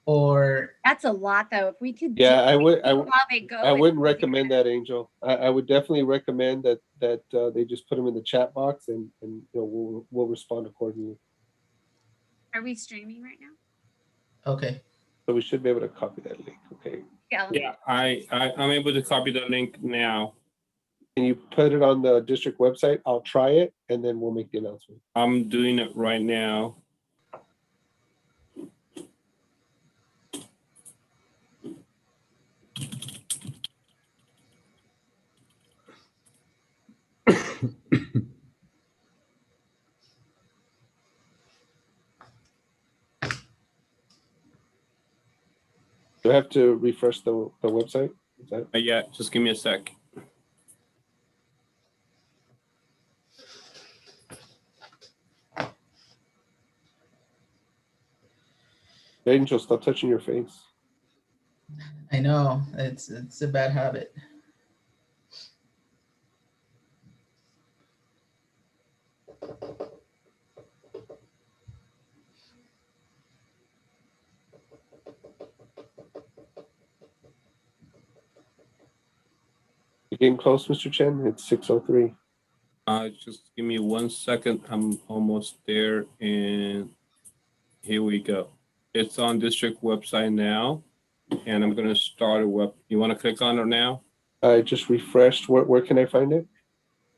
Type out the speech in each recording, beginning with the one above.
or That's a lot, though. If we could, Yeah, I would. how they go. I wouldn't recommend that, Angel. I would definitely recommend that they just put them in the chat box, and we'll respond accordingly. Are we streaming right now? okay. So we should be able to copy that link. Okay. Yeah, I'm able to copy the link now. Can you put it on the district website? I'll try it, and then we'll make the announcement. I'm doing it right now. Do I have to refresh the website? Is that... Yeah, just give me a sec. Angel, stop touching your face. I know it's a bad habit. You getting close, Mr. Chen? It's 6:03. Just give me 1 second. I'm almost there, and here we go. It's on district website now, and I'm going to start a web. You want to click on it now? I just refreshed. Where can I find it?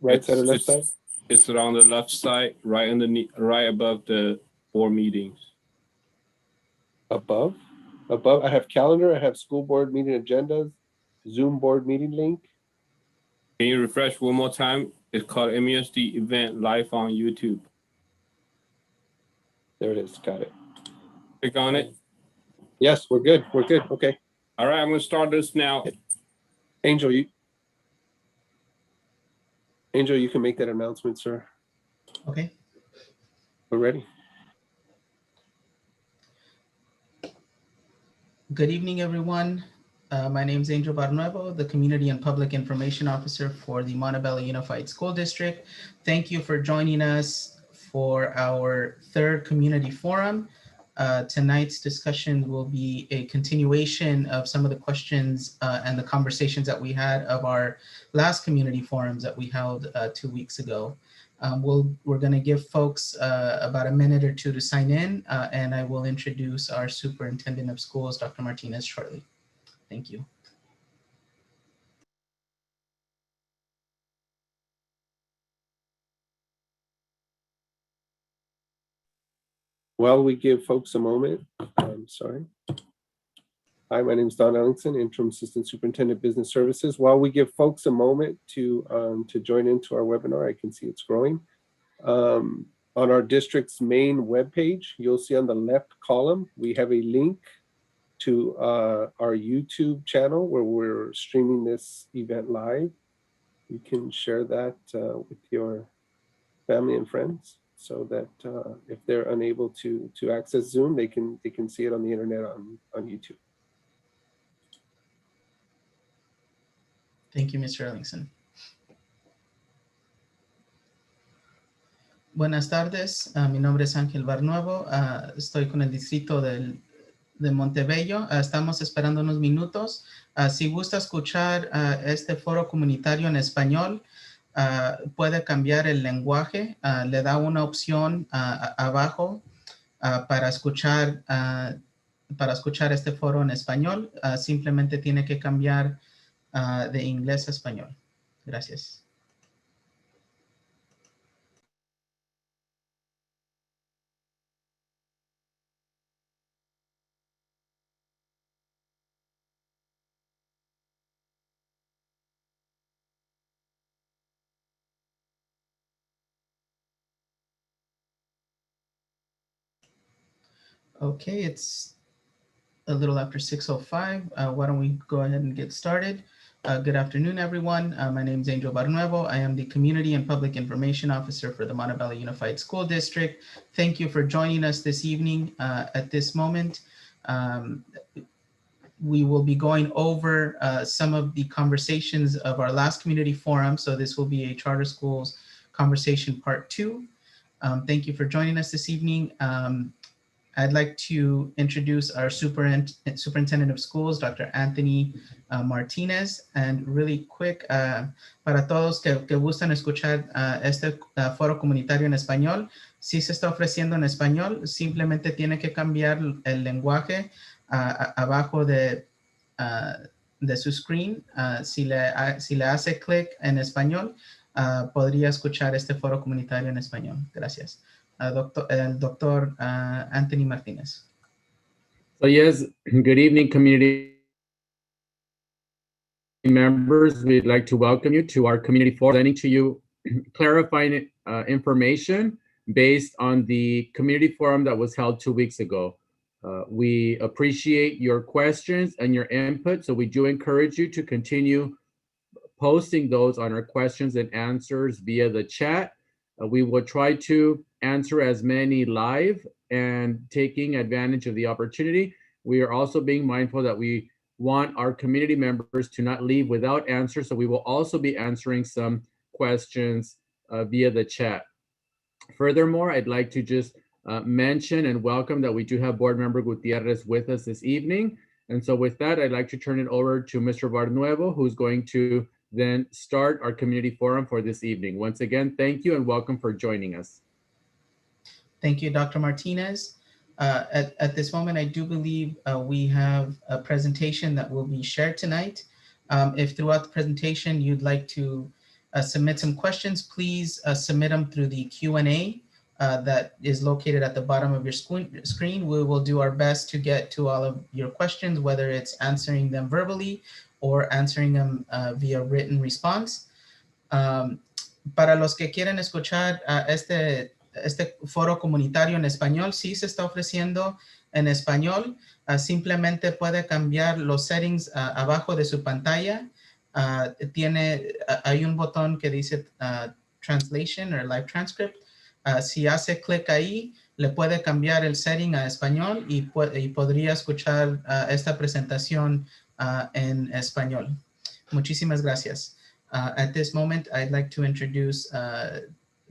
Right side or left side? It's on the left side, right underneath, right above the board meetings. Above? Above, I have calendar. I have school board meeting agendas, Zoom board meeting link. Can you refresh one more time? It's called MUSD event live on YouTube. There it is. Got it. Click on it. Yes, we're good. We're good. Okay. All right, I'm going to start this now. Angel, you can make that announcement, sir. Okay. We're ready. Good evening, everyone. My name is Angel Barnuevo, the Community and Public Information Officer for the Montebello Unified School District. Thank you for joining us for our third community forum. Tonight's discussion will be a continuation of some of the questions and the conversations that we had of our last community forums that we held 2 weeks ago. We're going to give folks about a minute or two to sign in, and I will introduce our Superintendent of Schools, Dr. Martinez, shortly. Thank you. While we give folks a moment, I'm sorry. Hi, my name is Don Ellingson, Interim Assistant Superintendent Business Services. While we give folks a moment to join into our webinar, I can see it's growing. On our district's main webpage, you'll see on the left column, we have a link to our YouTube channel where we're streaming this event live. You can share that with your family and friends so that if they're unable to access Zoom, they can see it on the internet on YouTube. Thank you, Mr. Ellingson. Buenas tardes, mi nombre es Ángel Barnuevo, estoy con el distrito de Montebello. Estamos esperando unos minutos. Si gusta escuchar este foro comunitario en español, puede cambiar el lenguaje. Le da una opción abajo para escuchar este foro en español. Simplemente tiene que cambiar de inglés a español. Gracias. Okay, it's a little after 6:05. Why don't we go ahead and get started? Good afternoon, everyone. My name is Angel Barnuevo. I am the Community and Public Information Officer for the Montebello Unified School District. Thank you for joining us this evening. At this moment, we will be going over some of the conversations of our last community forum. So this will be a charter schools conversation part 2. Thank you for joining us this evening. I'd like to introduce our superintendent of schools, Dr. Anthony Martinez, and really quick, para todos que gustan escuchar este foro comunitario en español, si se está ofreciendo en español, simplemente tiene que cambiar el lenguaje abajo de su screen. Si le hace clic en español, podría escuchar este foro comunitario en español. Gracias. El doctor Anthony Martinez. So yes, good evening, community members. We'd like to welcome you to our community forum, presenting to you clarifying information based on the community forum that was held 2 weeks ago. We appreciate your questions and your input, so we do encourage you to continue posting those on our questions and answers via the chat. We will try to answer as many live and taking advantage of the opportunity. We are also being mindful that we want our community members to not leave without answers, so we will also be answering some questions via the chat. Furthermore, I'd like to just mention and welcome that we do have Board Member Gutierrez with us this evening. And so with that, I'd like to turn it over to Mr. Barnuevo, who's going to then start our community forum for this evening. Once again, thank you and welcome for joining us. Thank you, Dr. Martinez. At this moment, I do believe we have a presentation that will be shared tonight. If throughout the presentation you'd like to submit some questions, please submit them through the Q&A that is located at the bottom of your screen. We will do our best to get to all of your questions, whether it's answering them verbally or answering them via written response. Para los que quieren escuchar este foro comunitario en español, sí se está ofreciendo en español. Simplemente puede cambiar los settings abajo de su pantalla. Hay un botón que dice Translation o Live Transcript. Si hace clic ahí, le puede cambiar el setting a español y podría escuchar esta presentación en español. Muchísimas gracias. At this moment, I'd like to introduce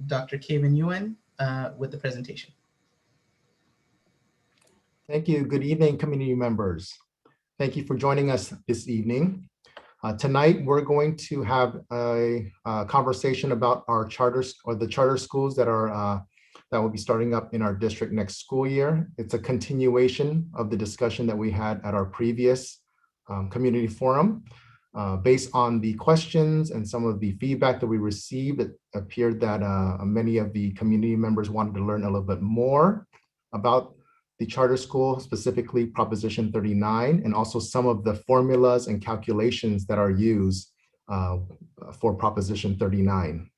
Dr. Kevin Ewan with the presentation. Thank you. Good evening, community members. Thank you for joining us this evening. Tonight, we're going to have a conversation about our charters or the charter schools that will be starting up in our district next school year. It's a continuation of the discussion that we had at our previous community forum. Based on the questions and some of the feedback that we received, it appeared that many of the community members wanted to learn a little bit more about the charter school, specifically Proposition 39, and also some of the formulas and calculations that are used for Proposition 39.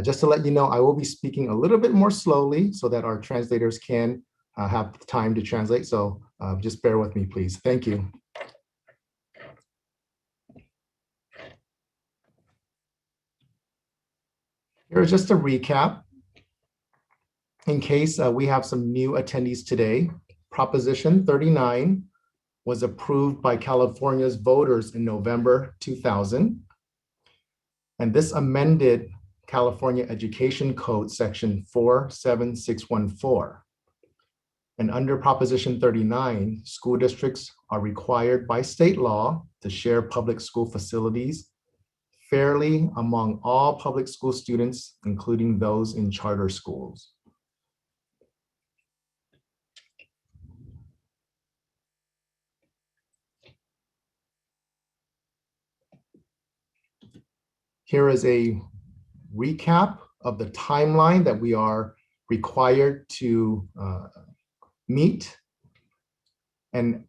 Just to let you know, I will be speaking a little bit more slowly so that our translators can have time to translate. So just bear with me, please. Thank you. Here's just a recap. In case we have some new attendees today, Proposition 39 was approved by California's voters in November 2000. And this amended California Education Code Section 47614. And under Proposition 39, school districts are required by state law to share public school facilities fairly among all public school students, including those in charter schools. Here is a recap of the timeline that we are required to meet. And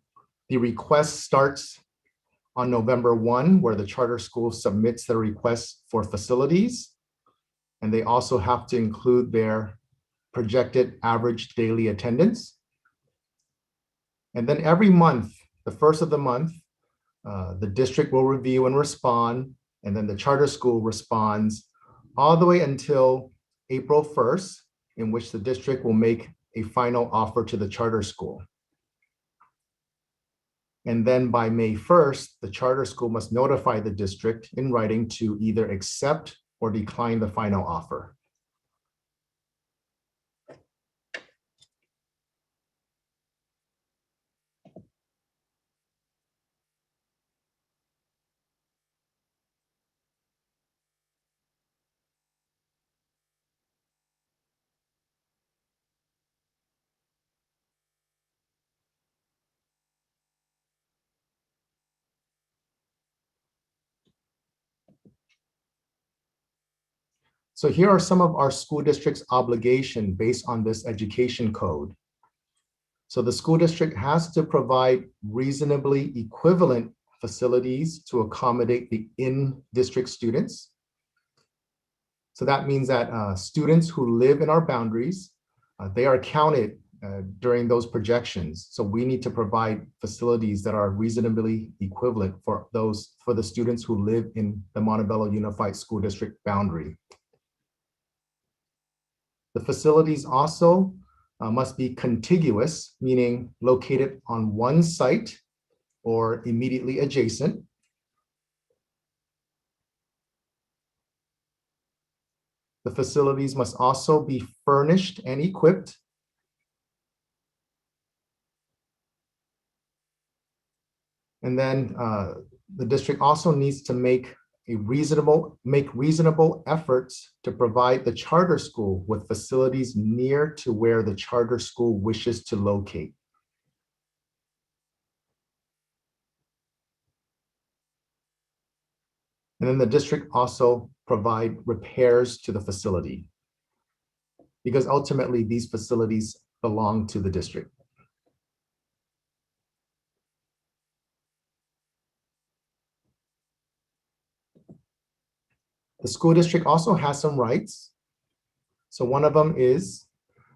the request starts on November 1, where the charter school submits their request for facilities. And they also have to include their projected average daily attendance. And then every month, the first of the month, the district will review and respond, and then the charter school responds all the way until April 1st, in which the district will make a final offer to the charter school. And then by May 1st, the charter school must notify the district in writing to either accept or decline the final offer. So here are some of our school district's obligation based on this education code. So the school district has to provide reasonably equivalent facilities to accommodate the in-district students. So that means that students who live in our boundaries, they are counted during those projections. So we need to provide facilities that are reasonably equivalent for the students who live in the Montebello Unified School District boundary. The facilities also must be contiguous, meaning located on one site or immediately adjacent. The facilities must also be furnished and equipped. And then the district also needs to make reasonable efforts to provide the charter school with facilities near to where the charter school wishes to locate. And then the district also provide repairs to the facility, because ultimately these facilities belong to the district. The school district also has some rights. So one of them is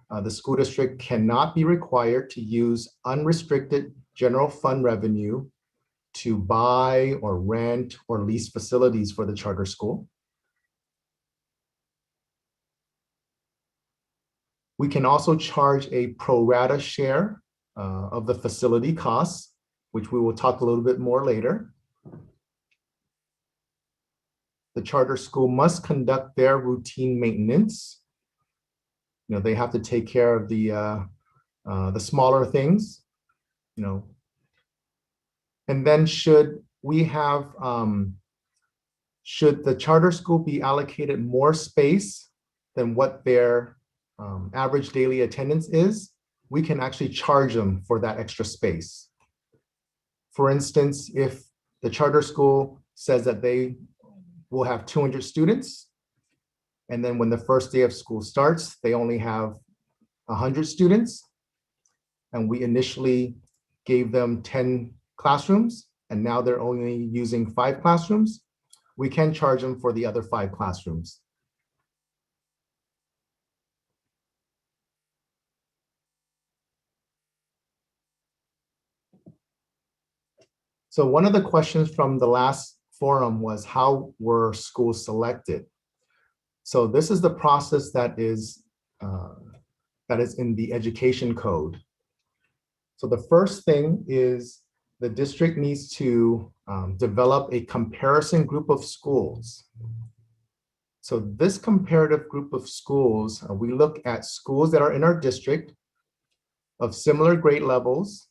the school district cannot be required to use unrestricted general fund revenue to buy or rent or lease facilities for the charter school. We can also charge a pro rata share of the facility costs, which we will talk a little bit more later. The charter school must conduct their routine maintenance. You know, they have to take care of the smaller things, you know. And then should the charter school be allocated more space than what their average daily attendance is, we can actually charge them for that extra space. For instance, if the charter school says that they will have 200 students, and then when the first day of school starts, they only have 100 students, and we initially gave them 10 classrooms, and now they're only using 5 classrooms, we can charge them for the other 5 classrooms. So one of the questions from the last forum was, how were schools selected? So this is the process that is in the education code. So the first thing is the district needs to develop a comparison group of schools. So this comparative group of schools, we look at schools that are in our district of similar grade levels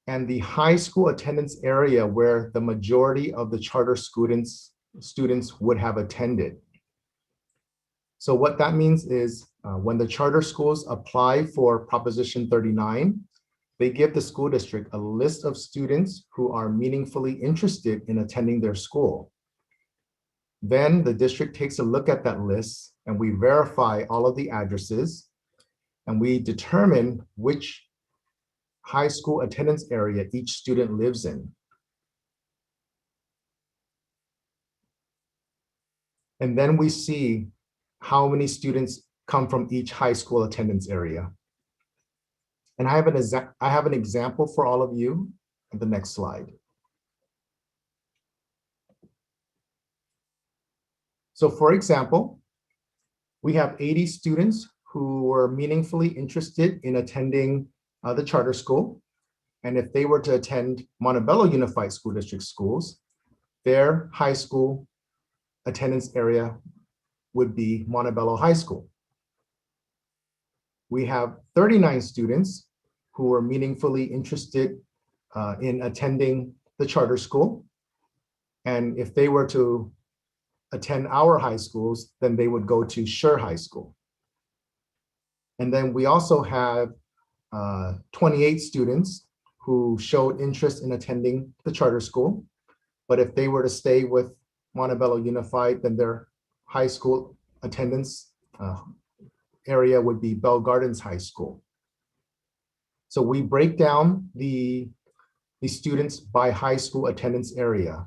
and the high school attendance area where the majority of the charter students would have attended. So what that means is when the charter schools apply for Proposition 39, they give the school district a list of students who are meaningfully interested in attending their school. Then the district takes a look at that list and we verify all of the addresses and we determine which high school attendance area each student lives in. And then we see how many students come from each high school attendance area. And I have an example for all of you on the next slide. So for example, we have 80 students who were meaningfully interested in attending the charter school. And if they were to attend Montebello Unified School District schools, their high school attendance area would be Montebello High School. We have 39 students who were meaningfully interested in attending the charter school. And if they were to attend our high schools, then they would go to Sure High School. And then we also have 28 students who showed interest in attending the charter school. But if they were to stay with Montebello Unified, then their high school attendance area would be Bell Gardens High School. So we break down the students by high school attendance area.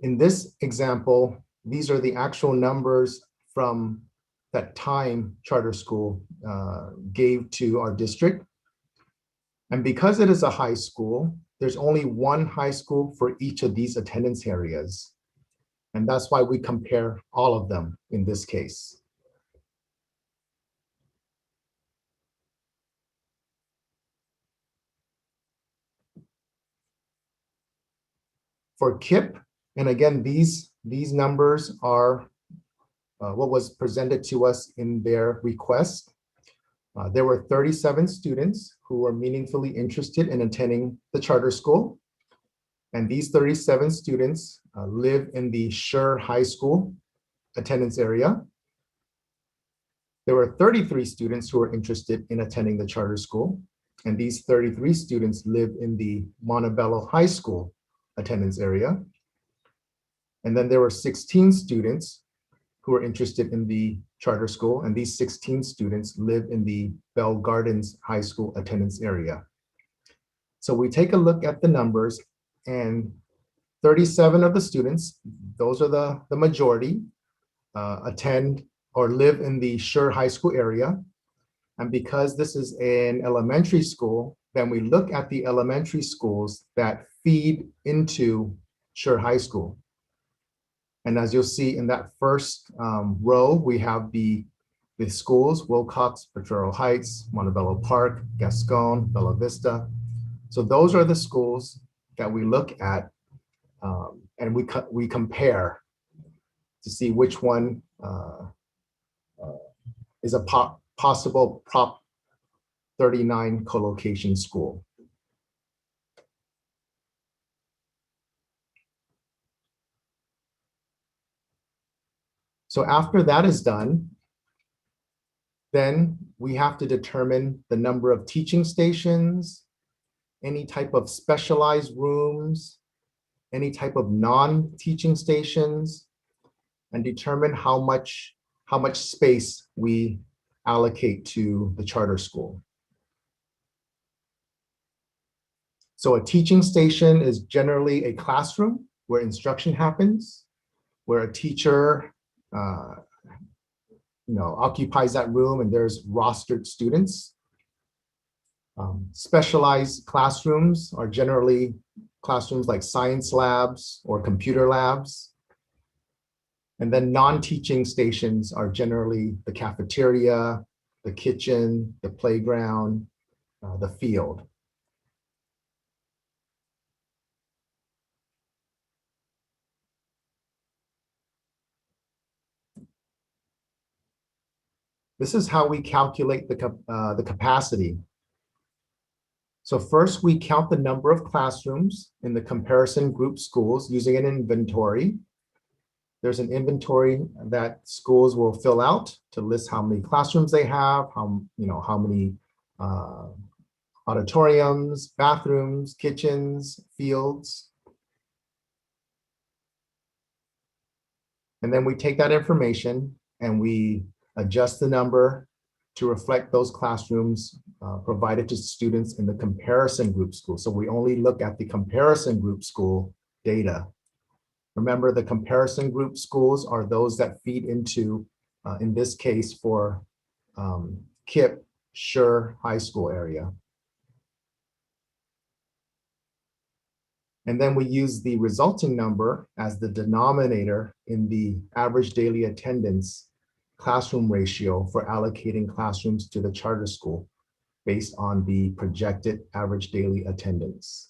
In this example, these are the actual numbers from that time charter school gave to our district. And because it is a high school, there's only one high school for each of these attendance areas. And that's why we compare all of them in this case. For KIP, and again, these numbers are what was presented to us in their request. There were 37 students who were meaningfully interested in attending the charter school. And these 37 students live in the Schur High School attendance area. There were 33 students who were interested in attending the charter school. And these 33 students live in the Montebello High School attendance area. And then there were 16 students who were interested in the charter school, and these 16 students live in the Bell Gardens High School attendance area. So we take a look at the numbers, and 37 of the students, those are the majority, attend or live in the Schur High School area. And because this is an elementary school, then we look at the elementary schools that feed into Schur High School. And as you'll see in that first row, we have the schools: Wilcox, Potrero Heights, Montebello Park, Gascon, Bella Vista. So those are the schools that we look at, and we compare to see which one is a possible Prop 39 co-location school. So after that is done, then we have to determine the number of teaching stations, any type of specialized rooms, any type of non-teaching stations, and determine how much space we allocate to the charter school. So a teaching station is generally a classroom where instruction happens, where a teacher occupies that room and there's rostered students. Specialized classrooms are generally classrooms like science labs or computer labs. And then non-teaching stations are generally the cafeteria, the kitchen, the playground, the field. This is how we calculate the capacity. So first, we count the number of classrooms in the comparison group schools using an inventory. There's an inventory that schools will fill out to list how many classrooms they have, how many auditoriums, bathrooms, kitchens, fields. And then we take that information and we adjust the number to reflect those classrooms provided to students in the comparison group school. So we only look at the comparison group school data. Remember, the comparison group schools are those that feed into, in this case for KIP, Schur High School area. And then we use the resulting number as the denominator in the average daily attendance classroom ratio for allocating classrooms to the charter school based on the projected average daily attendance.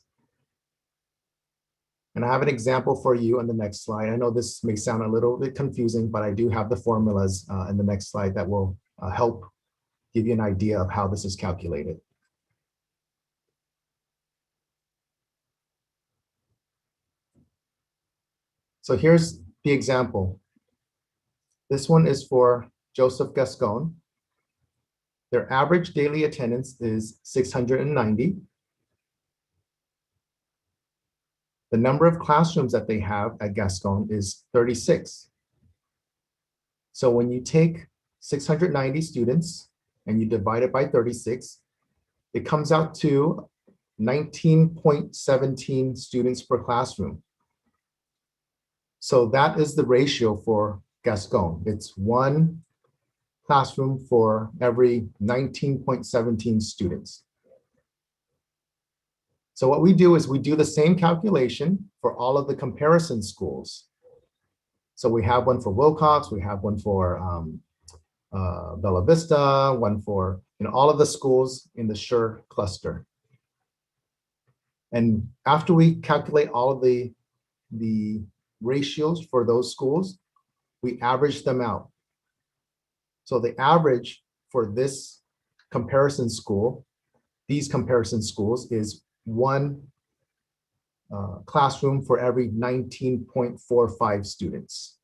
And I have an example for you on the next slide. I know this may sound a little bit confusing, but I do have the formulas in the next slide that will help give you an idea of how this is calculated. So here's the example. This one is for Joseph Gascon. Their average daily attendance is 690. The number of classrooms that they have at Gascon is 36. So when you take 690 students and you divide it by 36, it comes out to 19.17 students per classroom. So that is the ratio for Gascon. It's one classroom for every 19.17 students. So what we do is we do the same calculation for all of the comparison schools. So we have one for Wilcox, we have one for Bella Vista, one for all of the schools in the SURE cluster. And after we calculate all of the ratios for those schools, we average them out. So the average for this comparison school, these comparison schools, is one classroom for every 19.45 students.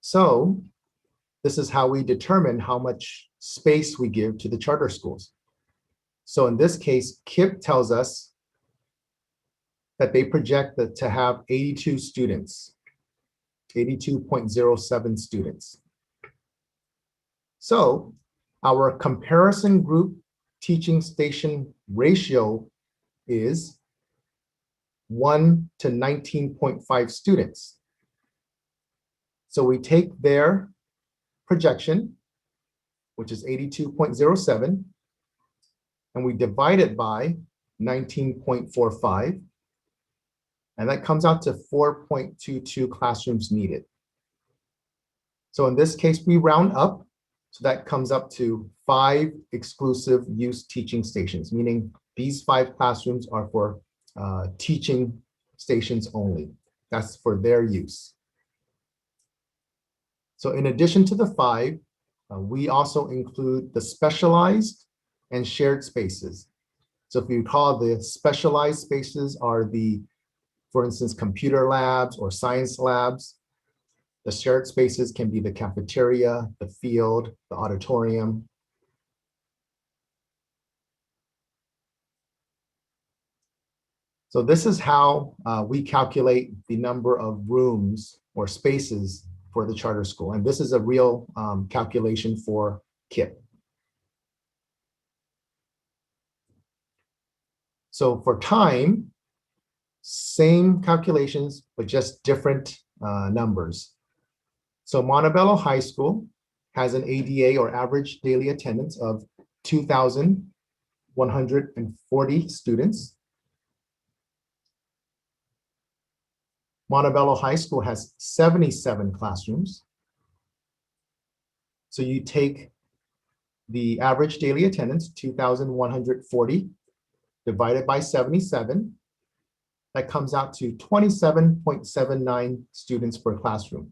So this is how we determine how much space we give to the charter schools. So in this case, KIPP tells us that they project that to have 82 students, 82.07 students. So our comparison group teaching station ratio is 1 to 19.5 students. So we take their projection, which is 82.07, and we divide it by 19.45, and that comes out to 4.22 classrooms needed. So in this case, we round up, so that comes up to 5 exclusive use teaching stations, meaning these 5 classrooms are for teaching stations only. That's for their use. So in addition to the 5, we also include the specialized and shared spaces. So if you recall, the specialized spaces are the, for instance, computer labs or science labs. The shared spaces can be the cafeteria, the field, the auditorium. So this is how we calculate the number of rooms or spaces for the charter school. And this is a real calculation for KIPP. So for time, same calculations, but just different numbers. So Montebello High School has an ADA, or average daily attendance, of 2,140 students. Montebello High School has 77 classrooms. So you take the average daily attendance, 2,140, divided by 77. That comes out to 27.79 students per classroom.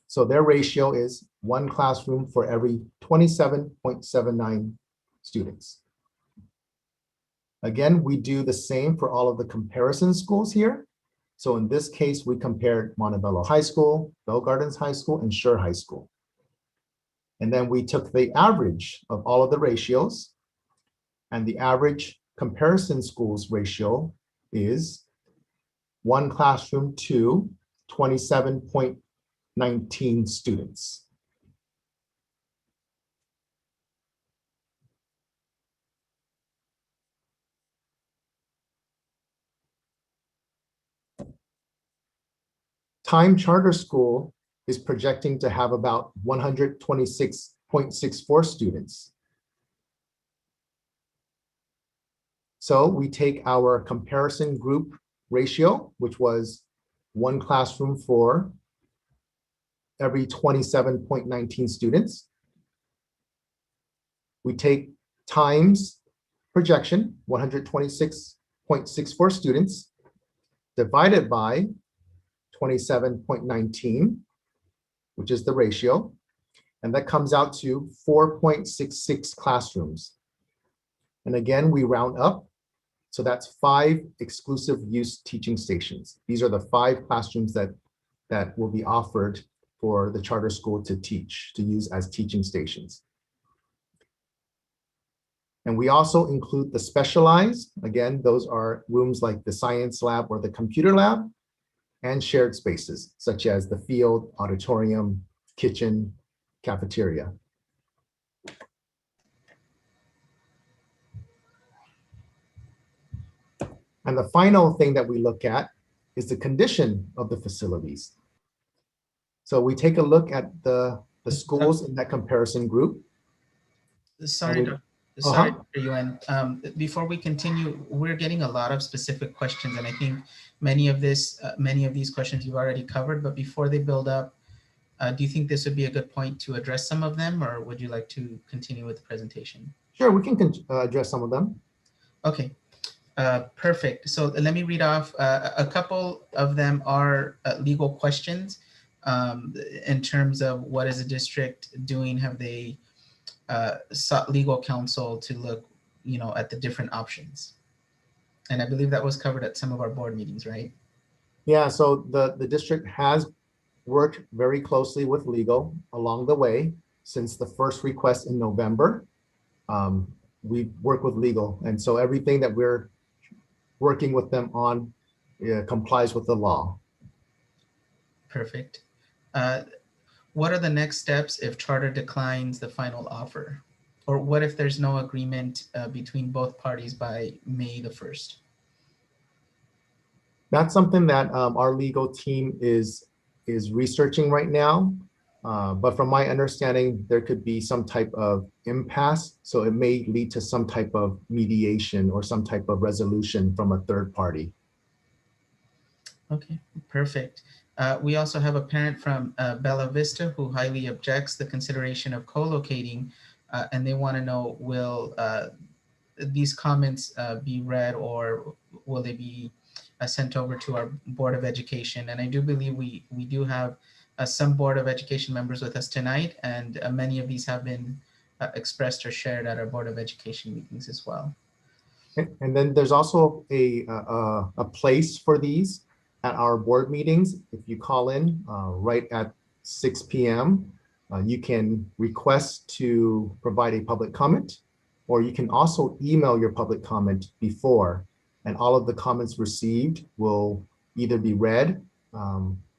So their ratio is one classroom for every 27.79 students. Again, we do the same for all of the comparison schools here. So in this case, we compared Montebello High School, Bell Gardens High School, and SURE High School. And then we took the average of all of the ratios, and the average comparison schools ratio is one classroom to 27.19 students. Time Charter School is projecting to have about 126.64 students. So we take our comparison group ratio, which was one classroom for every 27.19 students. We take times projection, 126.64 students, divided by 27.19, which is the ratio, and that comes out to 4.66 classrooms. And again, we round up, so that's 5 exclusive use teaching stations. These are the 5 classrooms that that will be offered for the charter school to teach, to use as teaching stations. And we also include the specialized, again, those are rooms like the science lab or the computer lab, and shared spaces such as the field, auditorium, kitchen, cafeteria. And the final thing that we look at is the condition of the facilities. So we take a look at the schools in that comparison group. Sorry, we- Doc- sorry, Uh-huh. Dr. Yuen. Before we continue, we're getting a lot of specific questions, and I think many of these questions you've already covered. But before they build up, do you think this would be a good point to address some of them, or would you like to continue with the presentation? Sure, we can address some of them. Okay, perfect. So let me read off. A couple of them are legal questions in terms of what is the district doing? Have they sought legal counsel to look, at the different options? And I believe that was covered at some of our board meetings, right? Yeah, so the district has worked very closely with legal along the way since the first request in November. We work with legal, and so everything that we're working with them on complies with the law. Perfect. What are the next steps if charter declines the final offer? Or what if there's no agreement between both parties by May the 1st? That's something that our legal team is researching right now. But from my understanding, there could be some type of impasse. So it may lead to some type of mediation or some type of resolution from a third party. Okay, perfect. We also have a parent from Bella Vista who highly objects the consideration of co-locating, and they want to know, will these comments be read, or will they be sent over to our Board of Education? And I do believe we do have some Board of Education members with us tonight, and many of these have been expressed or shared at our Board of Education meetings as well. And then there's also a place for these at our board meetings. If you call in right at 6 p.m., you can request to provide a public comment, or you can also email your public comment before, and all of the comments received will either be read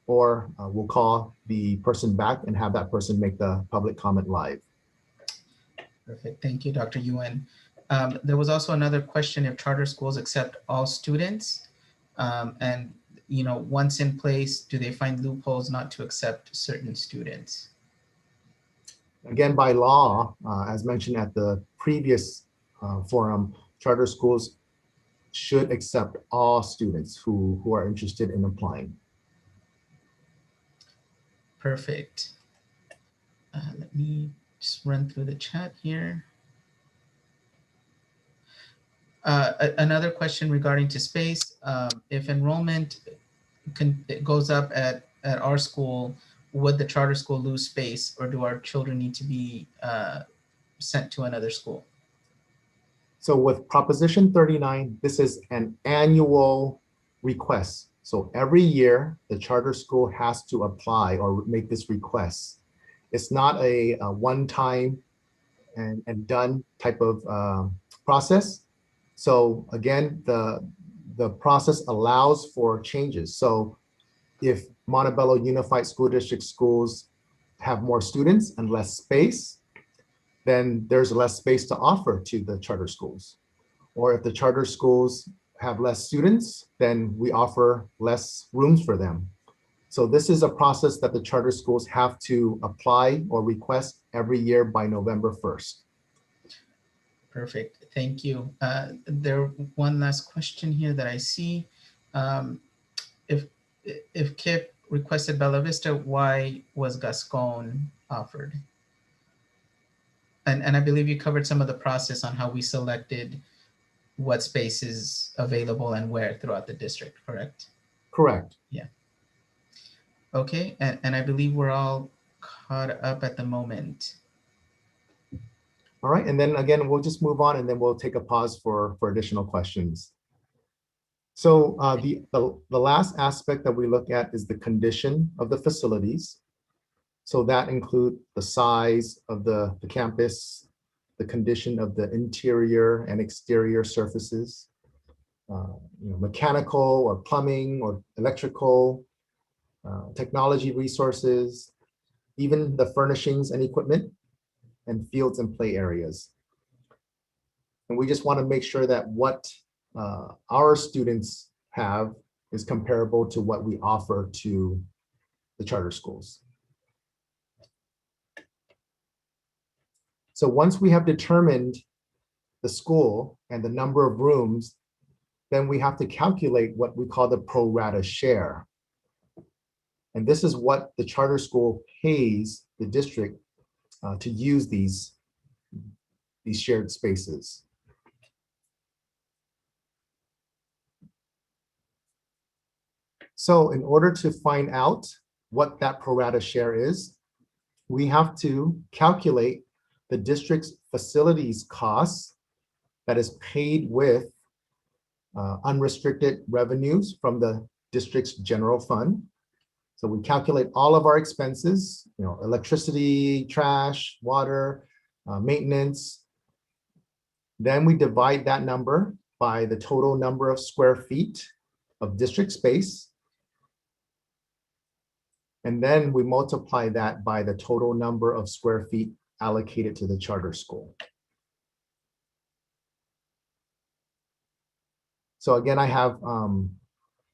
or we'll call the person back and have that person make the public comment live. Perfect. Thank you, Dr. Yuen. There was also another question if charter schools accept all students, and once in place, do they find loopholes not to accept certain students? Again, by law, as mentioned at the previous forum, charter schools should accept all students who are interested in applying. Perfect. Let me just run through the chat here. Another question regarding to space. If enrollment goes up at our school, would the charter school lose space, or do our children need to be sent to another school? So with Proposition 39, this is an annual request. So every year, the charter school has to apply or make this request. It's not a one-time and done type of process. So again, the process allows for changes. So if Montebello Unified School District schools have more students and less space, then there's less space to offer to the charter schools. Or if the charter schools have less students, then we offer less rooms for them. So this is a process that the charter schools have to apply or request every year by November 1st. Perfect. Thank you. One last question here that I see. If KIP requested Bella Vista, why was Gascon offered? And I believe you covered some of the process on how we selected what space is available and where throughout the district, correct? Correct. Yeah. Okay, and I believe we're all caught up at the moment. All right, and then again, we'll just move on and then we'll take a pause for additional questions. So the last aspect that we look at is the condition of the facilities. So that include the size of the campus, the condition of the interior and exterior surfaces, mechanical or plumbing or electrical, technology resources, even the furnishings and equipment, and fields and play areas. And we just want to make sure that what our students have is comparable to what we offer to the charter schools. So once we have determined the school and the number of rooms, then we have to calculate what we call the pro rata share. And this is what the charter school pays the district to use these shared spaces. So in order to find out what that pro rata share is, we have to calculate the district's facilities costs that is paid with unrestricted revenues from the district's general fund. So we calculate all of our expenses, electricity, trash, water, maintenance. Then we divide that number by the total number of square feet of district space. And then we multiply that by the total number of square feet allocated to the charter school. So again, I have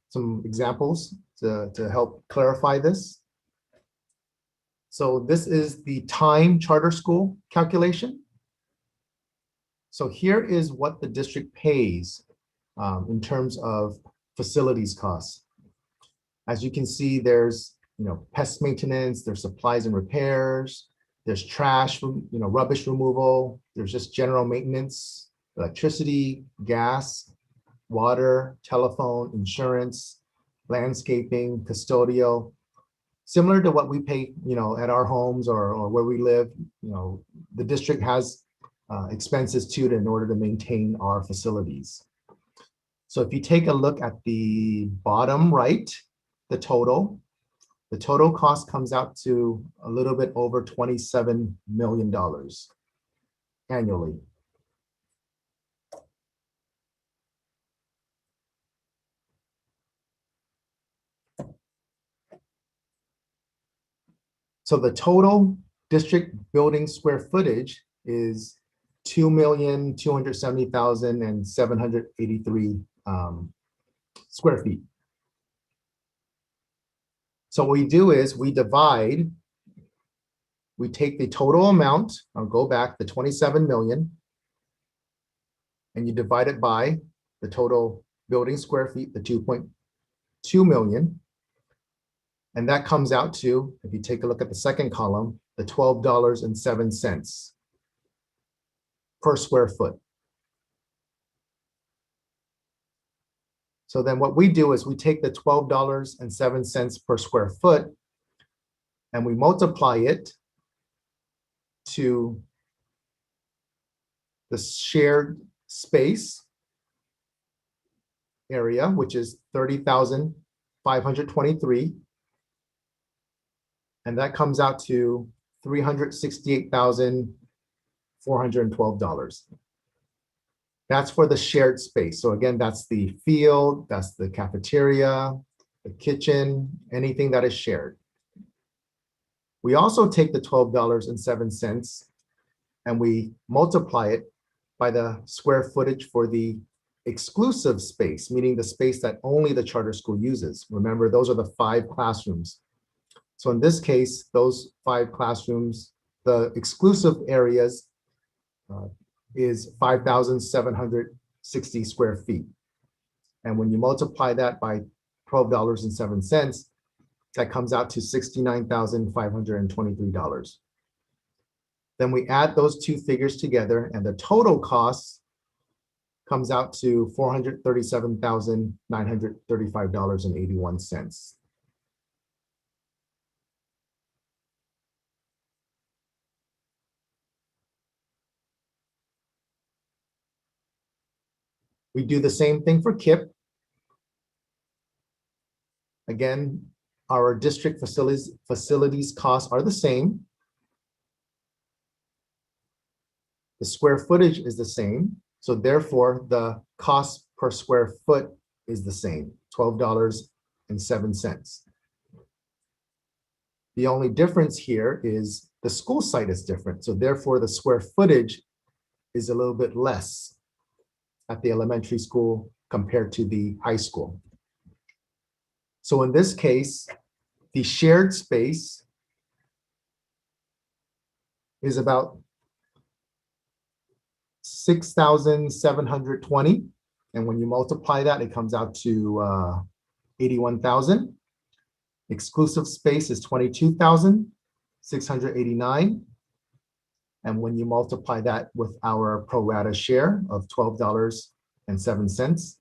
some examples to help clarify this. So this is the time charter school calculation. So here is what the district pays in terms of facilities costs. As you can see, there's pest maintenance, there's supplies and repairs, there's trash, rubbish removal, there's just general maintenance, electricity, gas, water, telephone, insurance, landscaping, custodial. Similar to what we pay, at our homes or where we live, the district has expenses too in order to maintain our facilities. So if you take a look at the bottom right, the total cost comes out to a little bit over $27 million annually. So the total district building square footage is 2,270,783 square feet. So what we do is we take the total amount, I'll go back, the 27 million, and you divide it by the total building square feet, the 2.2 million. And that comes out to, if you take a look at the second column, the $12.07 per square foot. So then what we do is we take the $12.07 per square foot and we multiply it to the shared space area, which is 30,523. And that comes out to $368,412. That's for the shared space. So again, that's the field, that's the cafeteria, the kitchen, anything that is shared. We also take the $12.07 and we multiply it by the square footage for the exclusive space, meaning the space that only the charter school uses. Remember, those are the 5 classrooms. So in this case, those 5 classrooms, the exclusive areas is 5,760 square feet. And when you multiply that by $12.07, that comes out to $69,523. Then we add those 2 figures together and the total cost comes out to $437,935.81. We do the same thing for KIPP. Again, our district facilities costs are the same. The square footage is the same. So therefore, the cost per square foot is the same, $12.07. The only difference here is the school site is different. So therefore, the square footage is a little bit less at the elementary school compared to the high school. So in this case, the shared space is about 6,720. And when you multiply that, it comes out to 81,000. Exclusive space is 22,689. And when you multiply that with our pro rata share of $12.07,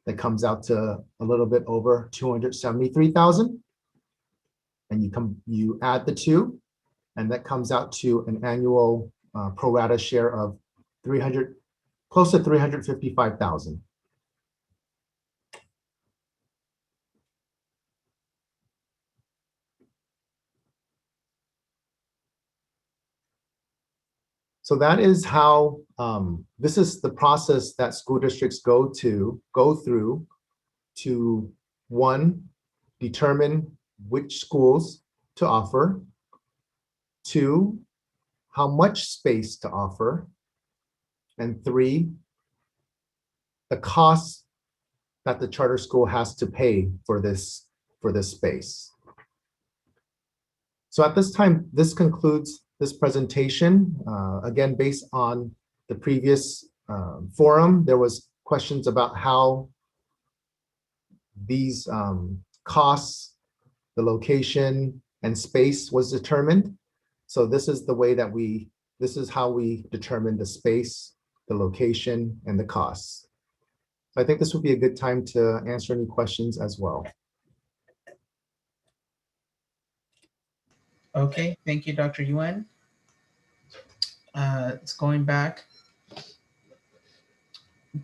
that comes out to a little bit over 273,000. And you add the two, and that comes out to an annual pro rata share of close to 355,000. So that is how, this is the process that school districts go through to, one, determine which schools to offer, two, how much space to offer, and three, the cost that the charter school has to pay for this space. So at this time, this concludes this presentation. Again, based on the previous forum, there was questions about how these costs, the location, and space was determined. So this is the way that this is how we determine the space, the location, and the costs. So I think this would be a good time to answer any questions as well. Okay, thank you, Dr. Yuen. It's going back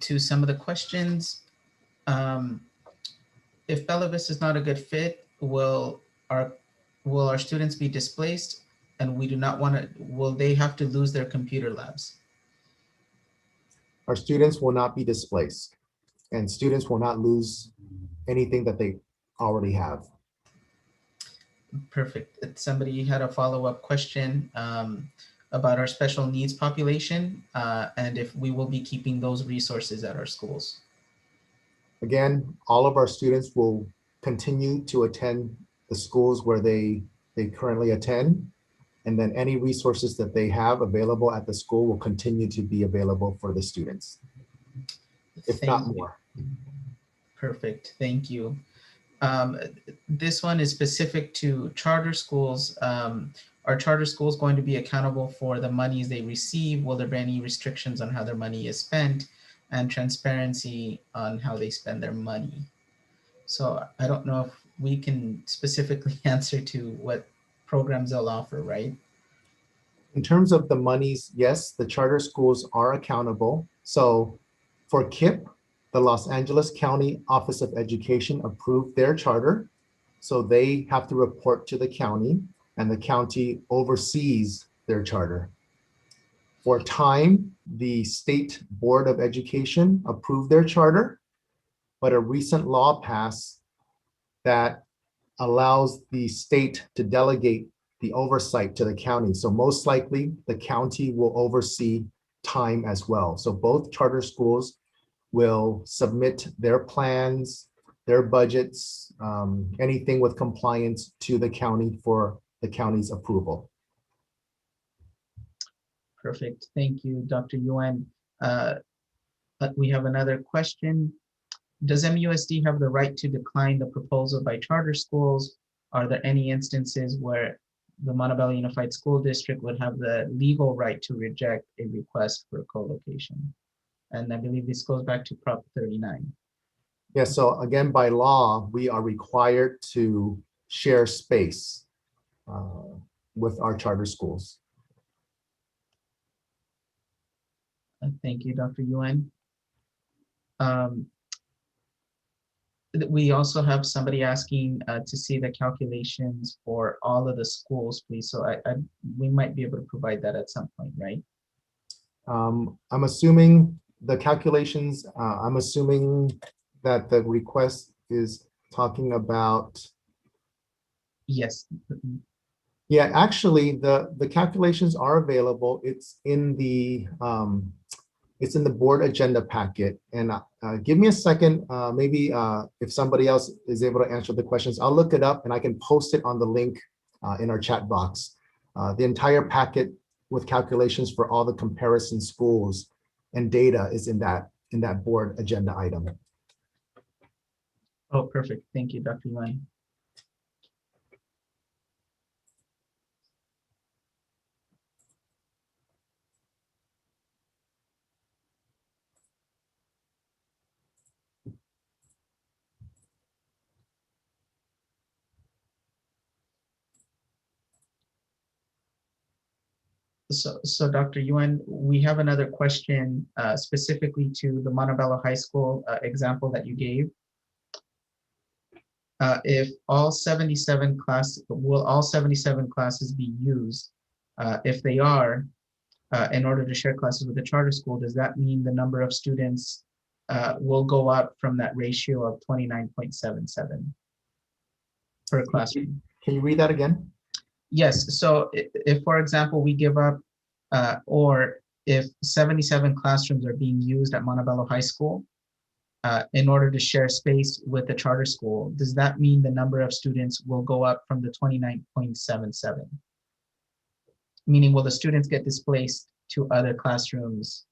to some of the questions. If Bella Vista is not a good fit, will our students be displaced? And we do not want to, will they have to lose their computer labs? Our students will not be displaced, and students will not lose anything that they already have. Perfect. Somebody had a follow-up question about our special needs population and if we will be keeping those resources at our schools. Again, all of our students will continue to attend the schools where they currently attend. And then any resources that they have available at the school will continue to be available for the students, if not more. Perfect. Thank you. This one is specific to charter schools. Are charter schools going to be accountable for the monies they receive? Will there be any restrictions on how their money is spent and transparency on how they spend their money? So I don't know if we can specifically answer to what programs they'll offer, right? In terms of the monies, yes, the charter schools are accountable. So for KIPP, the Los Angeles County Office of Education approved their charter. So they have to report to the county, and the county oversees their charter. For time, the State Board of Education approved their charter, but a recent law passed that allows the state to delegate the oversight to the county. So most likely the county will oversee time as well. So both charter schools will submit their plans, their budgets, anything with compliance to the county for the county's approval. Perfect. Thank you, Dr. Yuen. We have another question. Does MUSD have the right to decline the proposal by charter schools? Are there any instances where the Montebello Unified School District would have the legal right to reject a request for co-location? And I believe this goes back to Prop 39. Yeah, so again, by law, we are required to share space with our charter schools. Thank you, Dr. Yuen. We also have somebody asking to see the calculations for all of the schools, please. So we might be able to provide that at some point, right? I'm assuming the calculations, I'm assuming that the request is talking about, Yes. yeah, actually, the calculations are available. It's in the board agenda packet. And give me a second, maybe if somebody else is able to answer the questions, I'll look it up and I can post it on the link in our chat box. The entire packet with calculations for all the comparison schools and data is in that board agenda item. Oh, perfect. Thank you, Dr. Yuan. So Dr. Yuan, we have another question specifically to the Montebello High School example that you gave. If all 77 classes, will all 77 classes be used? If they are, in order to share classes with the charter school, does that mean the number of students will go up from that ratio of 29.77 per classroom? Can you read that again? Yes, so if, for example, we give up, or if 77 classrooms are being used at Montebello High School in order to share space with the charter school, does that mean the number of students will go up from the 29.77? Meaning, will the students get displaced to other classrooms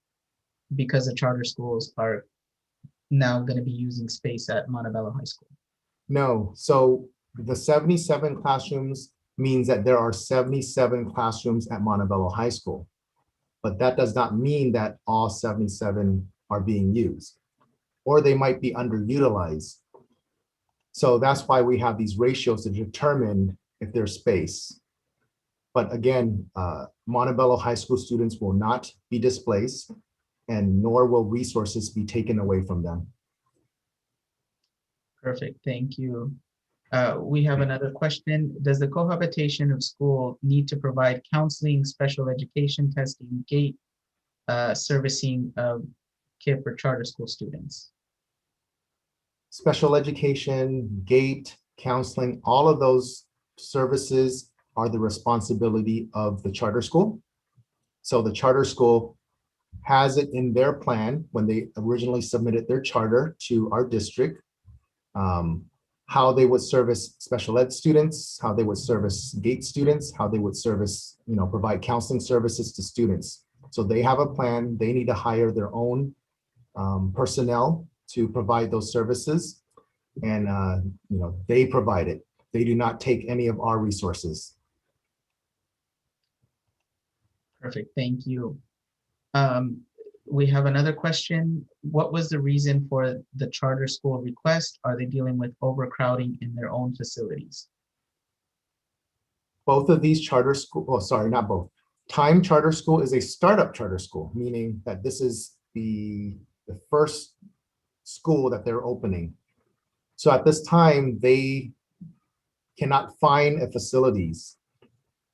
because the charter schools are now going to be using space at Montebello High School? No, so the 77 classrooms means that there are 77 classrooms at Montebello High School. But that does not mean that all 77 are being used, or they might be underutilized. So that's why we have these ratios to determine if there's space. But again, Montebello High School students will not be displaced, and nor will resources be taken away from them. Perfect, thank you. We have another question. Does the cohabitation of school need to provide counseling, special education, testing, gate servicing of KIPP or charter school students? Special education, gate, counseling, all of those services are the responsibility of the charter school. So the charter school has it in their plan when they originally submitted their charter to our district, how they would service special ed students, how they would service gate students, how they would service, provide counseling services to students. So they have a plan. They need to hire their own personnel to provide those services, and they provide it. They do not take any of our resources. Perfect, thank you. We have another question. What was the reason for the charter school request? Are they dealing with overcrowding in their own facilities? Both of these charter school, oh, sorry, not both. Time Charter School is a startup charter school, meaning that this is the first school that they're opening. So at this time, they cannot find a facilities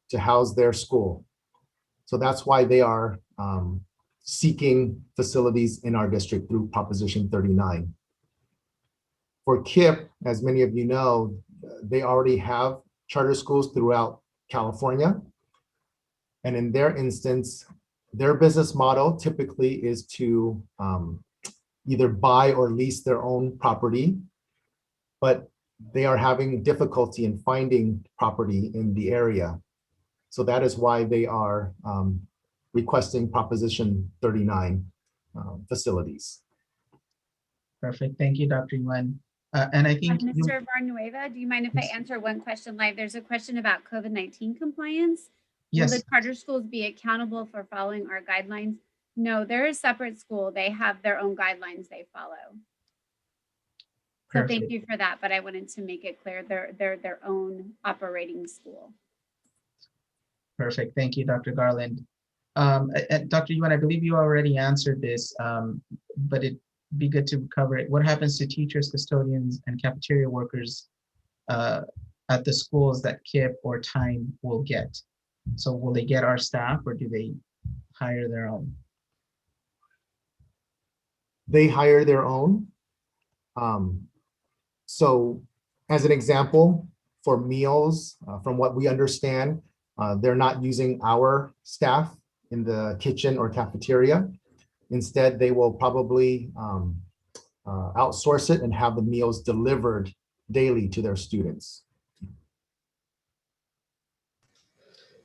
to house their school. So that's why they are seeking facilities in our district through Proposition 39. For KIPP, as many of you know, they already have charter schools throughout California. And in their instance, their business model typically is to either buy or lease their own property, but they are having difficulty in finding property in the area. So that is why they are requesting Proposition 39 facilities. Perfect, thank you, Dr. Yuan. And I think Mr. Barnueva, do you mind if I answer one question live? There's a question about COVID-19 compliance. yes. Will the charter schools be accountable for following our guidelines? No, they're a separate school. They have their own guidelines they follow. So Perfect. thank you for that, but I wanted to make it clear they're their own operating school. Perfect, thank you, Dr. Garland. Dr. Yuan, I believe you already answered this, but be good to cover it. What happens to teachers, custodians, and cafeteria workers at the schools that KIPP or time will get? So will they get our staff or do they hire their own? They hire their own. So as an example, for meals, from what we understand, they're not using our staff in the kitchen or cafeteria. Instead, they will probably outsource it and have the meals delivered daily to their students.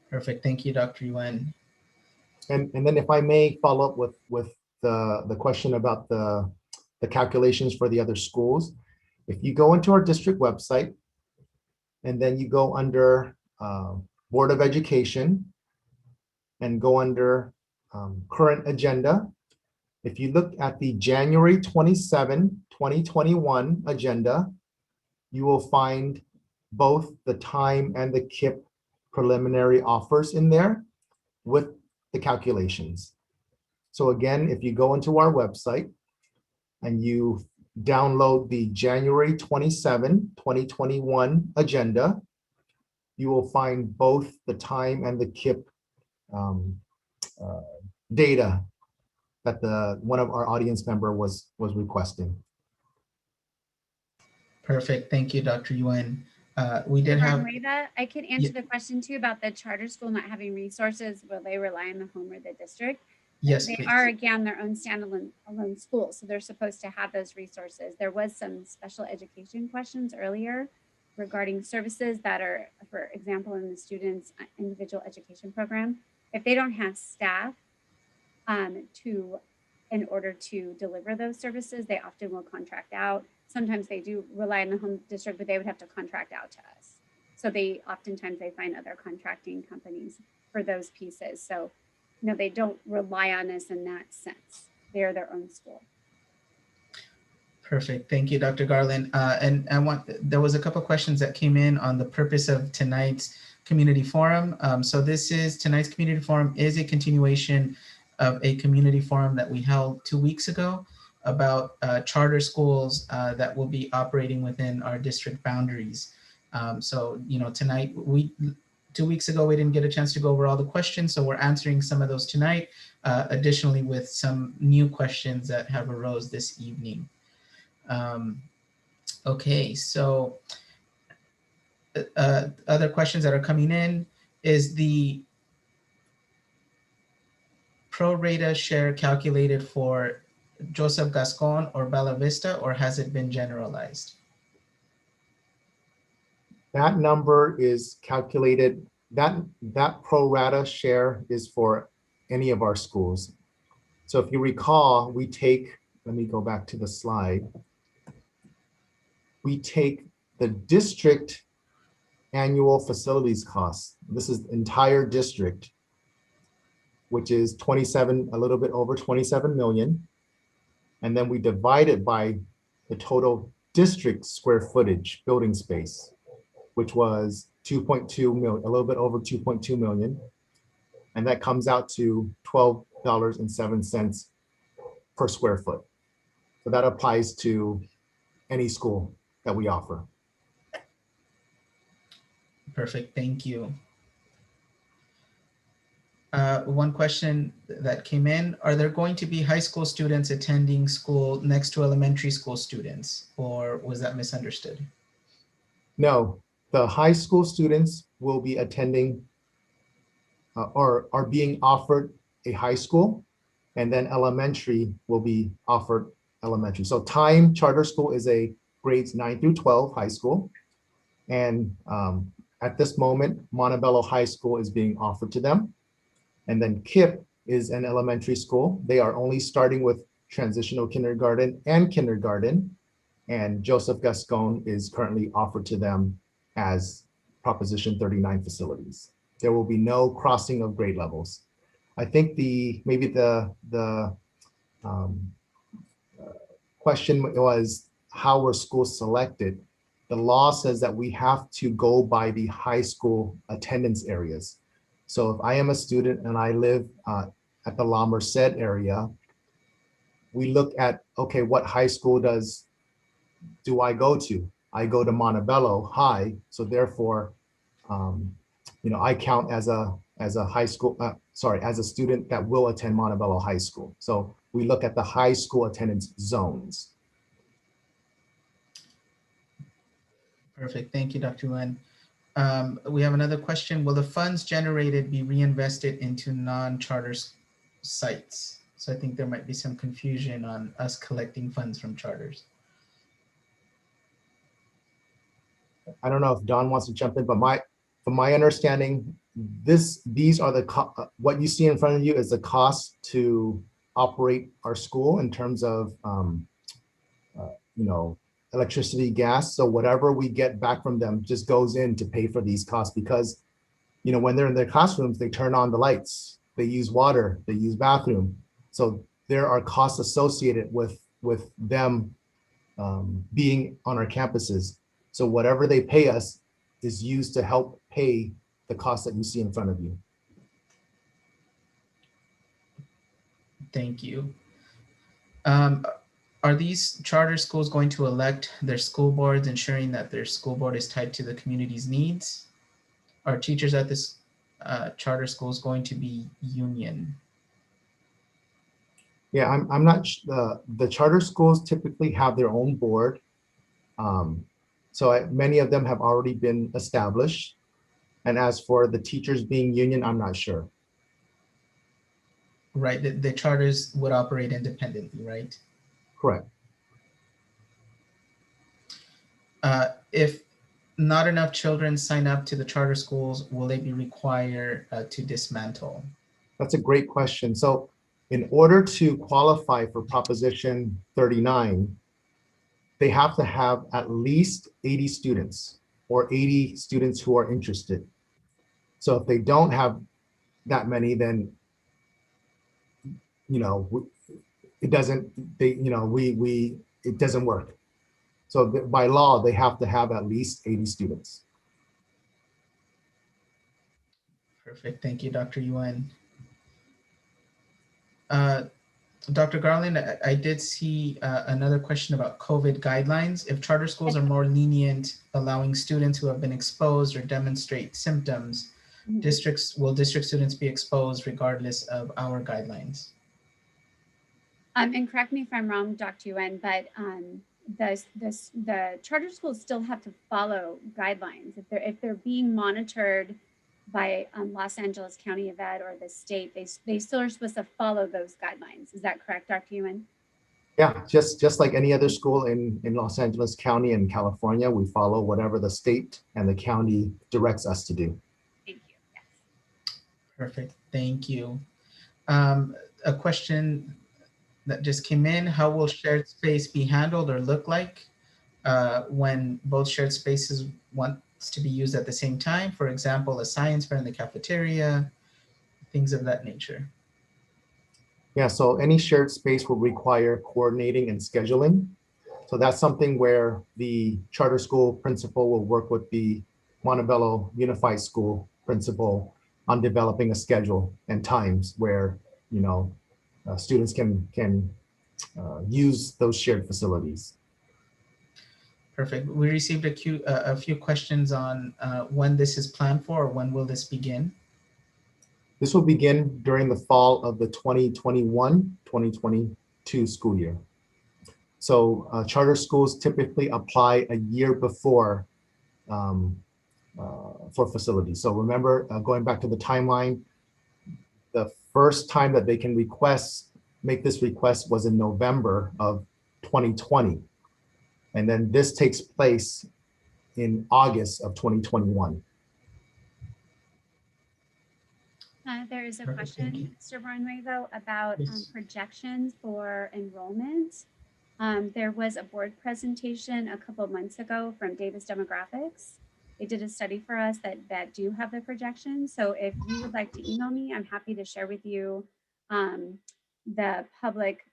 Perfect. Thank you, Dr. Yuen. And then if I may follow up with the question about the calculations for the other schools. If you go into our district website and then you go under Board of Education and go under current agenda, if you look at the January 27, 2021 agenda, you will find both the time and the KIPP preliminary offers in there with the calculations. So again, if you go into our website and you download the January 27, 2021 agenda, you will find both the time and the KIPP data that one of our audience member was requesting. Perfect. Thank you, Dr. Yuen. We did have. I could answer the question too about the charter school not having resources. Will they rely on the home or the district? Yes, they please. are again their own standalone schools, so they're supposed to have those resources. There was some special education questions earlier regarding services that are, for example, in the students' individual education program. If they don't have staff in order to deliver those services, they often will contract out. Sometimes they do rely on the home district, but they would have to contract out to us. So oftentimes they find other contracting companies for those pieces. So no, they don't rely on us in that sense. They're their own school. Perfect. Thank you, Dr. Garland. And there was a couple questions that came in on the purpose of tonight's community forum. So tonight's community forum is a continuation of a community forum that we held 2 weeks ago about charter schools that will be operating within our district boundaries. So, tonight 2 weeks ago, we didn't get a chance to go over all the questions, so we're answering some of those tonight, additionally with some new questions that have arose this evening. Okay, so other questions that are coming in is the pro rata share calculated for Joseph Gascon or Bella Vista, or has it been generalized? That number is calculated, that pro rata share is for any of our schools. So if you recall, let me go back to the slide. We take the district annual facilities costs. This is the entire district, which is a little bit over 27 million. And then we divide it by the total district square footage building space, which was 2.2 million, a little bit over 2.2 million. And that comes out to $12.07 per square foot. So that applies to any school that we offer. Perfect, thank you. One question that came in, are there going to be high school students attending school next to elementary school students, or was that misunderstood? No, the high school students will be attending or are being offered a high school, and then elementary will be offered elementary. So Time Charter School is a grades 9 through 12 high school. And at this moment, Montebello High School is being offered to them. And then KIPP is an elementary school. They are only starting with transitional kindergarten and kindergarten. And Joseph Gascon is currently offered to them as Proposition 39 facilities. There will be no crossing of grade levels. I think maybe the question was, how were schools selected? The law says that we have to go by the high school attendance areas. So if I am a student and I live at the La Merced area, we look at, okay, what high school do I go to? I go to Montebello High, so therefore, I count as a high school, as a student that will attend Montebello High School. So we look at the high school attendance zones. Perfect. Thank you, Dr. Nguyen. We have another question. Will the funds generated be reinvested into non-charter sites? So I think there might be some confusion on us collecting funds from charters. I don't know if Don wants to jump in, but from my understanding, these are what you see in front of you is the cost to operate our school in terms of electricity, gas. So whatever we get back from them just goes in to pay for these costs, because when they're in their classrooms, they turn on the lights, they use water, they use bathroom. So there are costs associated with them being on our campuses. So whatever they pay us is used to help pay the costs that you see in front of you. Thank you. Are these charter schools going to elect their school boards, ensuring that their school board is tied to the community's needs? Are teachers at this charter schools going to be union? Yeah, I'm not, the charter schools typically have their own board. So many of them have already been established. And as for the teachers being union, I'm not sure. Right, the charters would operate independently, right? Correct. If not enough children sign up to the charter schools, will they be required to dismantle? That's a great question. So in order to qualify for Proposition 39, they have to have at least 80 students or 80 students who are interested. So if they don't have that many, then, it doesn't, it doesn't work. So by law, they have to have at least 80 students. Perfect. Thank you, Dr. Nguyen. Dr. Garland, I did see another question about COVID guidelines. If charter schools are more lenient, allowing students who have been exposed or demonstrate symptoms, will district students be exposed regardless of our guidelines? And correct me if I'm wrong, Dr. Nguyen, but the charter schools still have to follow guidelines. If they're being monitored by Los Angeles County of Ed or the state, they still are supposed to follow those guidelines. Is that correct, Dr. Nguyen? Yeah, just like any other school in Los Angeles County and California, we follow whatever the state and the county directs us to do. Thank you. Yes. Perfect. Thank you. A question that just came in: how will shared space be handled or look like when both shared spaces wants to be used at the same time? For example, a science fair in the cafeteria, things of that nature. Yeah, so any shared space will require coordinating and scheduling. So that's something where the charter school principal will work with the Montebello Unified School principal on developing a schedule and times where, students can use those shared facilities. Perfect. We received a few questions on when this is planned for, or when will this begin? This will begin during the fall of the 2021-2022 school year. So charter schools typically apply a year before for facilities. So remember, going back to the timeline, the first time that they can make this request was in November of 2020. And then this takes place in August of 2021. There is a Perfect, thank you. question, Mr. Barnuevo, about Yes. projections for enrollment. There was a board presentation a couple of months ago from Davis Demographics. They did a study for us that do have the projections. So if you would like to email me, I'm happy to share with you the public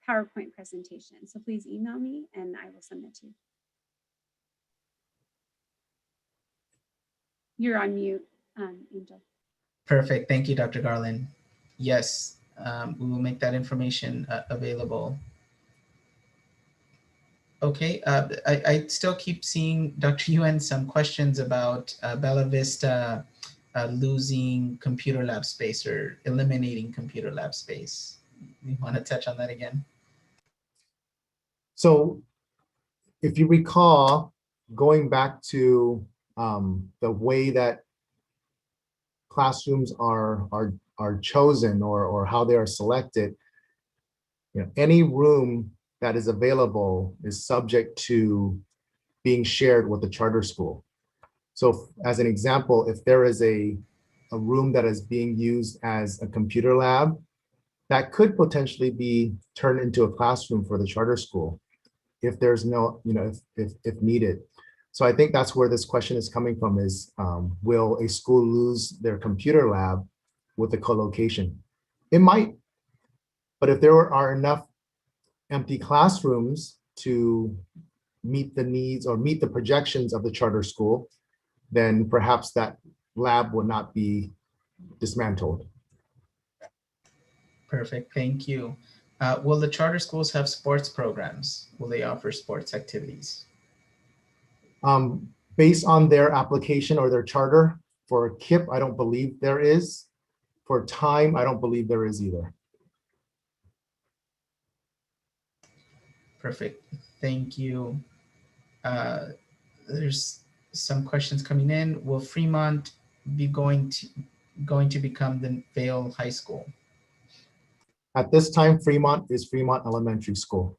PowerPoint presentation. So please email me and I will send that to you. You're on mute, Angel. Perfect. Thank you, Dr. Garland. Yes, we will make that information available. Okay, I still keep seeing, Dr. Yuen, some questions about Bella Vista losing computer lab space or eliminating computer lab space. You want to touch on that again? So if you recall, going back to the way that classrooms are chosen or how they are selected, any room that is available is subject to being shared with the charter school. So as an example, if there is a room that is being used as a computer lab, that could potentially be turned into a classroom for the charter school if there's no, if needed. So I think that's where this question is coming from is, will a school lose their computer lab with the co-location? It might, but if there are enough empty classrooms to meet the needs or meet the projections of the charter school, then perhaps that lab would not be dismantled. Perfect, thank you. Will the charter schools have sports programs? Will they offer sports activities? Based on their application or their charter, for KIP, I don't believe there is. For time, I don't believe there is either. Perfect, thank you. There's some questions coming in. Will Fremont be going to become the Vail High School? At this time, Fremont is Fremont Elementary School.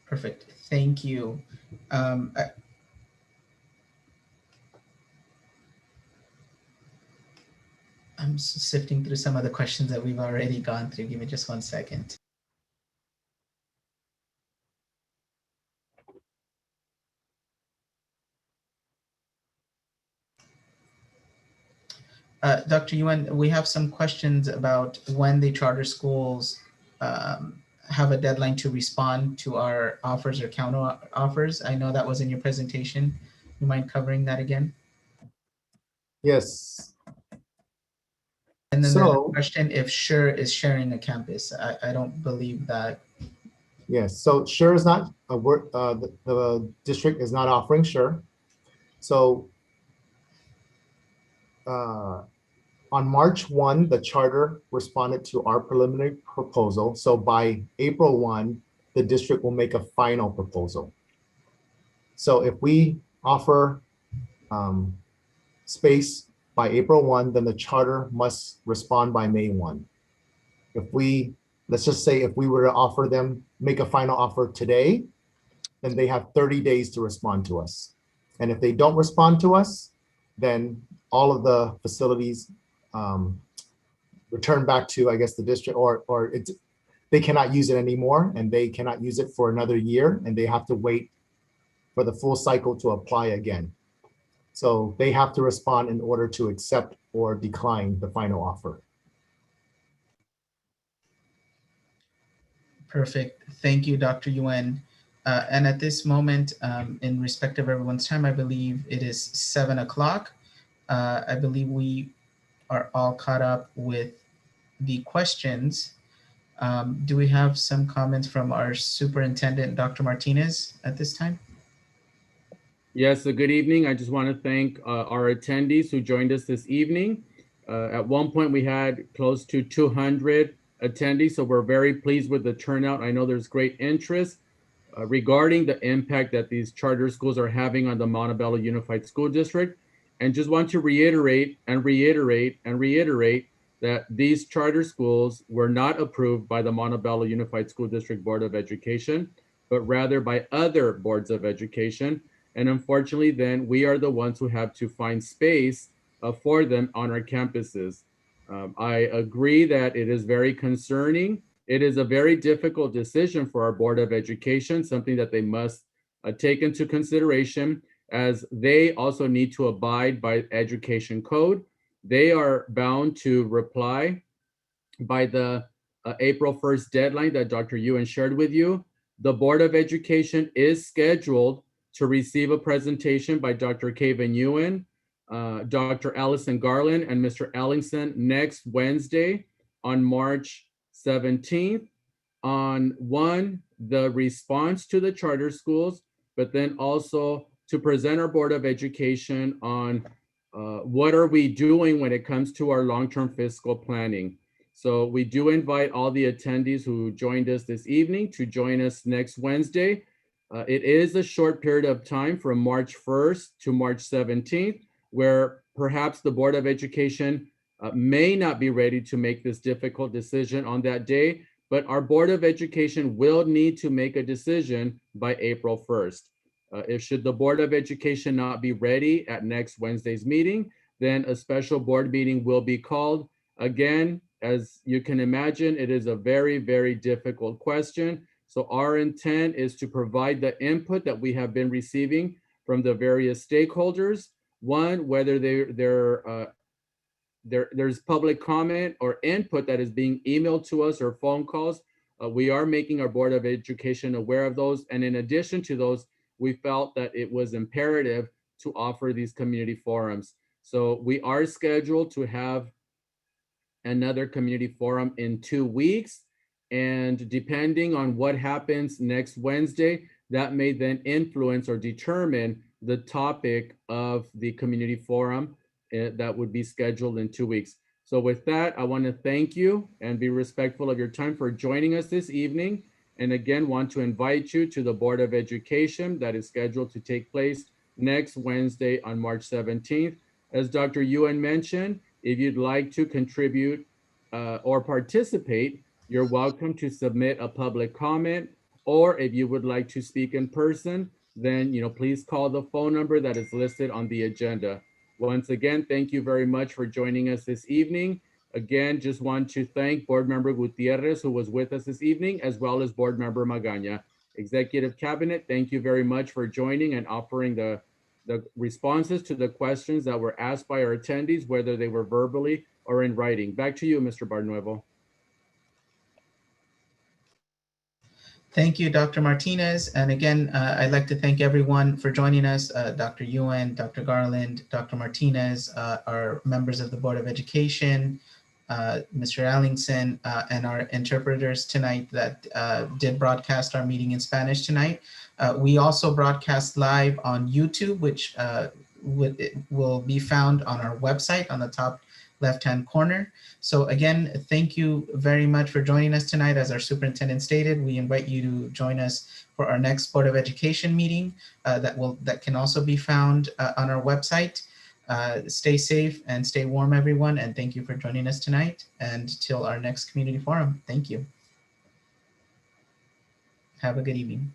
Perfect, thank you. I'm sifting through some of the questions that we've already gone through. Give me just 1 second. Dr. Yuen, we have some questions about when the charter schools have a deadline to respond to our offers or counter offers. I know that was in your presentation. You mind covering that again? Yes. And then there's So, a question if SURE is sharing a campus. I don't believe that. yes, so SURE is not a work, the district is not offering SURE. So on March 1, the charter responded to our preliminary proposal. So by April 1, the district will make a final proposal. So if we offer space by April 1, then the charter must respond by May 1. If we, let's just say if we were to offer them, make a final offer today, then they have 30 days to respond to us. And if they don't respond to us, then all of the facilities return back to, I guess, the district, or they cannot use it anymore, and they cannot use it for another year, and they have to wait for the full cycle to apply again. So they have to respond in order to accept or decline the final offer. Perfect. Thank you, Dr. Yuen. And at this moment, in respect of everyone's time, I believe it is 7 o'clock. I believe we are all caught up with the questions. Do we have some comments from our superintendent, Dr. Martinez, at this time? Yes, good evening. I just want to thank our attendees who joined us this evening. At one point, we had close to 200 attendees, so we're very pleased with the turnout. I know there's great interest regarding the impact that these charter schools are having on the Montebello Unified School District. And just want to reiterate that these charter schools were not approved by the Montebello Unified School District Board of Education, but rather by other boards of education. And unfortunately, then we are the ones who have to find space for them on our campuses. I agree that it is very concerning. It is a very difficult decision for our Board of Education, something that they must take into consideration, as they also need to abide by education code. They are bound to reply by the April 1st deadline that Dr. Yuen shared with you. The Board of Education is scheduled to receive a presentation by Dr. Kaven Yuen Dr. Allison Garland and Mr. Ellingson next Wednesday on March 17th on the response to the charter schools, but then also to present our Board of Education on what are we doing when it comes to our long-term fiscal planning. So we do invite all the attendees who joined us this evening to join us next Wednesday. It is a short period of time from March 1st to March 17th, where perhaps the Board of Education may not be ready to make this difficult decision on that day, but our Board of Education will need to make a decision by April 1st. If should the Board of Education not be ready at next Wednesday's meeting, then a special board meeting will be called. Again, as you can imagine, it is a very, very difficult question. So our intent is to provide the input that we have been receiving from the various stakeholders. One, whether there's public comment or input that is being emailed to us or phone calls. We are making our Board of Education aware of those. And in addition to those, we felt that it was imperative to offer these community forums. So we are scheduled to have another community forum in 2 weeks. And depending on what happens next Wednesday, that may then influence or determine the topic of the community forum that would be scheduled in 2 weeks. So with that, I want to thank you and be respectful of your time for joining us this evening. And again, want to invite you to the Board of Education that is scheduled to take place next Wednesday on March 17th. As Dr. Yuen mentioned, if you'd like to contribute or participate, you're welcome to submit a public comment, or if you would like to speak in person, then please call the phone number that is listed on the agenda. Once again, thank you very much for joining us this evening. Again, just want to thank Board Member Gutierrez, who was with us this evening, as well as Board Member Magaña. Executive Cabinet, thank you very much for joining and offering the responses to the questions that were asked by our attendees, whether they were verbally or in writing. Back to you, Mr. Barnuevo. Thank you, Dr. Martinez. And again, I'd like to thank everyone for joining us, Dr. Yuen, Dr. Garland, Dr. Martinez, our members of the Board of Education, Mr. Allingson, and our interpreters tonight that did broadcast our meeting in Spanish tonight. We also broadcast live on YouTube, which will be found on our website on the top left-hand corner. So again, thank you very much for joining us tonight. As our superintendent stated, we invite you to join us for our next Board of Education meeting that can also be found on our website. Stay safe and stay warm, everyone. And thank you for joining us tonight. And till our next community forum, thank you. Have a good evening.